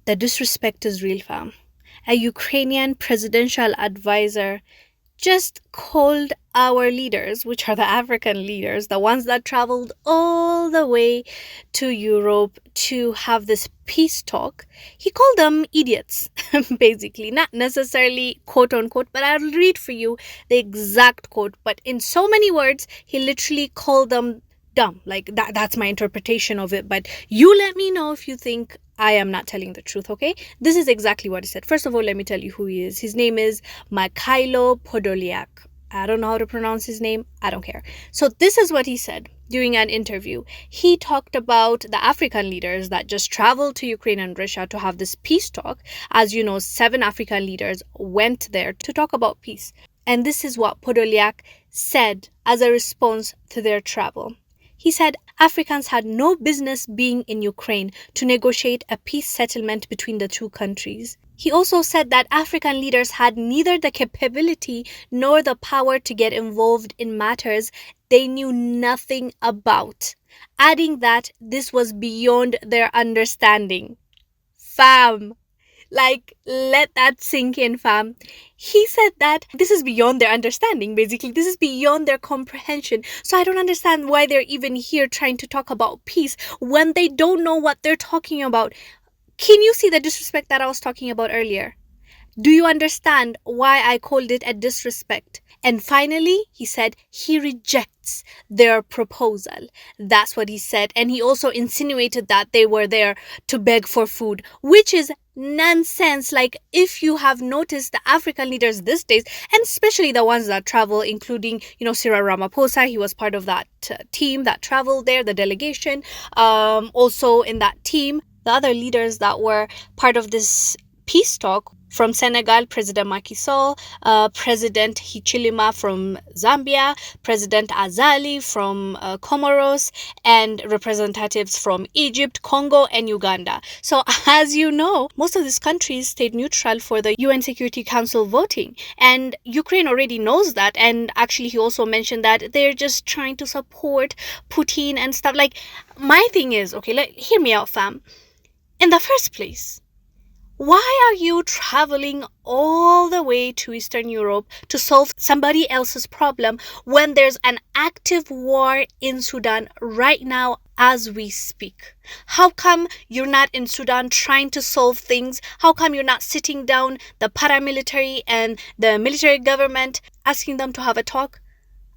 The disrespect is real, fam. A Ukrainian presidential advisor just called our leaders, which are the African leaders, the ones that traveled all the way to Europe to have this peace talk, he called them idiots, basically. Not necessarily quote unquote, but I'll read for you the exact quote. But in so many words, he literally called them dumb. Like that's my interpretation of it. But you let me know if you think I am not telling the truth, okay? This is exactly what he said. First of all, let me tell you who he is. His name is Mikhailo Podolyak. I don't know how to pronounce his name. I don't care. So this is what he said during an interview. He talked about the African leaders that just traveled to Ukraine and Russia to have this peace talk. As you know, 7 African leaders went there to talk about peace. And this is what Podolyak said as a response to their travel. He said Africans had no business being in Ukraine to negotiate a peace settlement between the two countries. He also said that African leaders had neither the capability nor the power to get involved in matters they knew nothing about, adding that this was beyond their understanding. Fam. Like, let that sink in, fam. He said that this is beyond their understanding, basically. This is beyond their comprehension. So I don't understand why they're even here trying to talk about peace when they don't know what they're talking about. Can you see the disrespect that I was talking about earlier? Do you understand why I called it a disrespect? And finally, he said he rejects their proposal. That's what he said. And he also insinuated that they were there to beg for food, which is nonsense. Like, if you have noticed, the African leaders these days, and especially the ones that travel, including, Cyril Ramaphosa, he was part of that team that traveled there, the delegation. Also in that team, the other leaders that were part of this peace talk, from Senegal, President Macky Sall, President Hichilema from Zambia, President Azali from Comoros, and representatives from Egypt, Congo, and Uganda. So, as you know, most of these countries stayed neutral for the UN Security Council voting. And Ukraine already knows that. And actually, he also mentioned that they're just trying to support Putin and stuff. Like, my thing is, okay, hear me out, fam. In the first place, why are you traveling all the way to Eastern Europe to solve somebody else's problem when there's an active war in Sudan right now as we speak? How come you're not in Sudan trying to solve things? How come you're not sitting down the paramilitary and the military government, asking them to have a talk?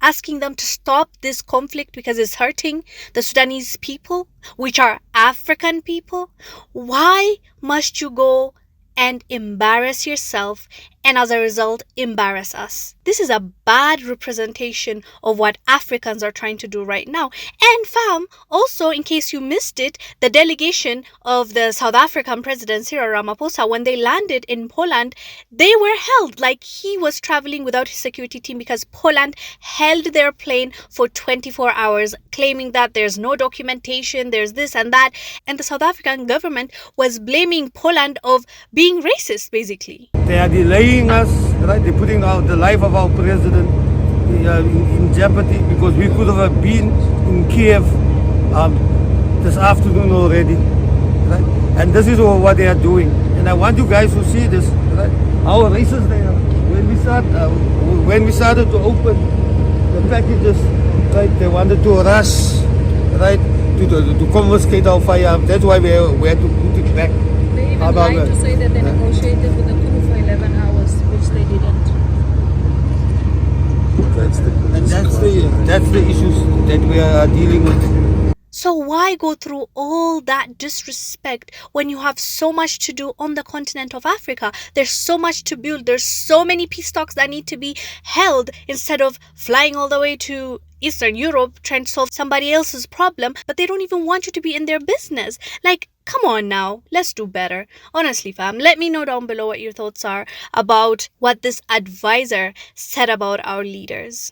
Asking them to stop this conflict because it's hurting the Sudanese people, which are African people? Why must you go and embarrass yourself and as a result embarrass us? This is a bad representation of what Africans are trying to do right now. And fam, also in case you missed it, the delegation of the South African President Cyril Ramaphosa, when they landed in Poland, they were held like he was traveling without his security team because Poland held their plane for 24 hours, claiming that there's no documentation, there's this and that. And the South African government was blaming Poland of being racist, basically. They are delaying us, right? They're putting the life of our president in jeopardy because we could have been in Kiev this afternoon already, right? And this is what they are doing. And I want you guys to see this, right? How racist they are. When we started to open the packages, right? They wanted to rush, right? To confiscate our firearms. That's why we had to put it back. They even lied to say that they negotiated with the coup for 11 hours, which they didn't. That's the issues that we are dealing with. So why go through all that disrespect when you have so much to do on the continent of Africa? There's so much to build. There's so many peace talks that need to be held instead of flying all the way to Eastern Europe trying to solve somebody else's problem, but they don't even want you to be in their business. Like, come on now, let's do better. Honestly, fam, let me know down below what your thoughts are about what this advisor said about our leaders.